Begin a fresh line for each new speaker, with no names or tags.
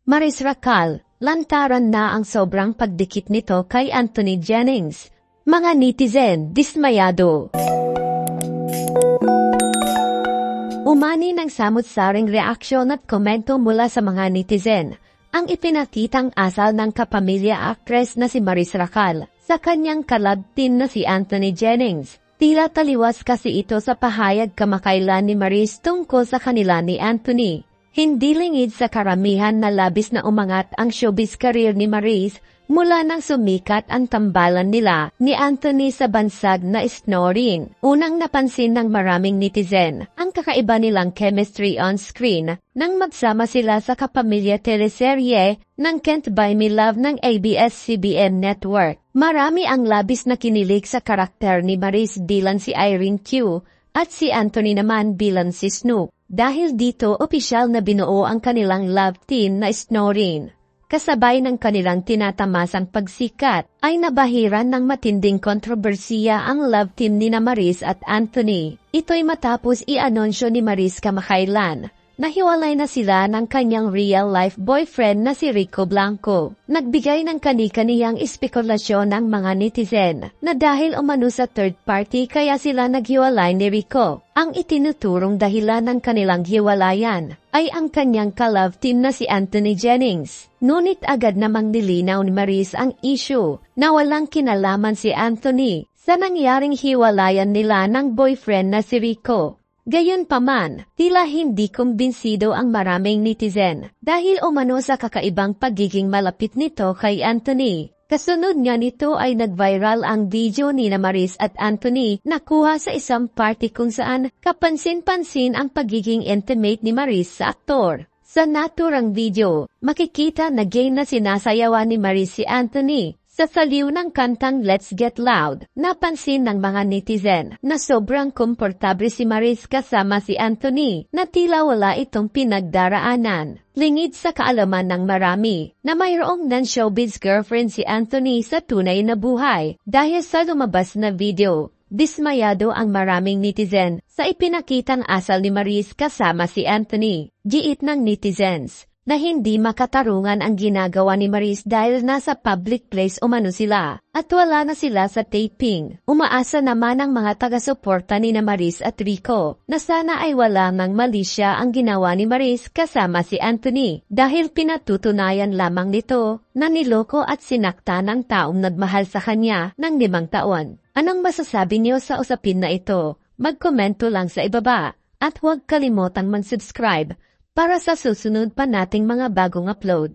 Maris Racal, lantaran na ang sobrang pagdikit nito kay Anthony Jennings. Mga netizen, dismayado. Umani ng samut-saring reaksyon at komento mula sa mga netizen ang ipinakitang asal ng kapamilya actress na si Maris Racal sa kanyang kalab team na si Anthony Jennings. Tila taliwas kasi ito sa pahayag kamakailan ni Maris tungkol sa kanila ni Anthony. Hindi lingid sa karamihan na labis na umangat ang showbiz career ni Maris mula nang sumikat ang tambalan nila ni Anthony sa bansag na snoring. Unang napansin ng maraming netizen ang kakaiba nilang chemistry on screen nang magsama sila sa kapamilya teleserye ng Can't Buy Me Love ng ABS-CBN Network. Marami ang labis na kinilig sa karakter ni Maris bilang si Irene Q at si Anthony naman bilang si Snoop. Dahil dito opisyal na binuo ang kanilang love team na snoring. Kasabay ng kanilang tinatamasang pagsikat, ay nabahiran ng matinding kontrobersiya ang love team ni Maris at Anthony. Ito'y matapos i-anunsyo ni Maris kamakailan. Nahiwalay na sila ng kanyang real-life boyfriend na si Rico Blanco. Nagbigay ng kani-kaniyang espekulasyon ng mga netizen na dahil umano sa third party kaya sila naghiwalay ni Rico. Ang itinuturong dahilan ng kanilang hiwalayan ay ang kanyang ka-love team na si Anthony Jennings. Ngunit agad namang nilinaw ni Maris ang issue na walang kinalaman si Anthony sa nangyaring hiwalayan nila ng boyfriend na si Rico. Gayunpaman, tila hindi kumbinsido ang maraming netizen dahil umano sa kakaibang pagiging malapit nito kay Anthony. Kasunod nga nito ay nag-viral ang video ni Maris at Anthony na kuha sa isang party kung saan kapansin-pansin ang pagiging intimate ni Maris sa aktor. Sa naturang video, makikita na gay na sinasayawan ni Maris si Anthony. Sa saliw ng kantang Let's Get Loud, napansin ng mga netizen na sobrang komportable si Maris kasama si Anthony na tila wala itong pinagdaraanan. Lingid sa kaalaman ng marami na mayroong non-showbiz girlfriend si Anthony sa tunay na buhay. Dahil sa lumabas na video, dismayado ang maraming netizen sa ipinakitang asal ni Maris kasama si Anthony. Giit ng netizens na hindi makatarungan ang ginagawa ni Maris dahil nasa public place umano sila at wala na sila sa taping. Umaasa naman ang mga taga-suporta ni Maris at Rico na sana ay wala ng mali siya ang ginawa ni Maris kasama si Anthony dahil pinatutunayan lamang nito na niloko at sinakta ng taong nagmahal sa kanya ng 5 taon. Anong masasabi niyo sa usapin na ito? Magkomento lang sa ibaba at huwag kalimutang mag-subscribe para sa susunod pa nating mga bagong upload.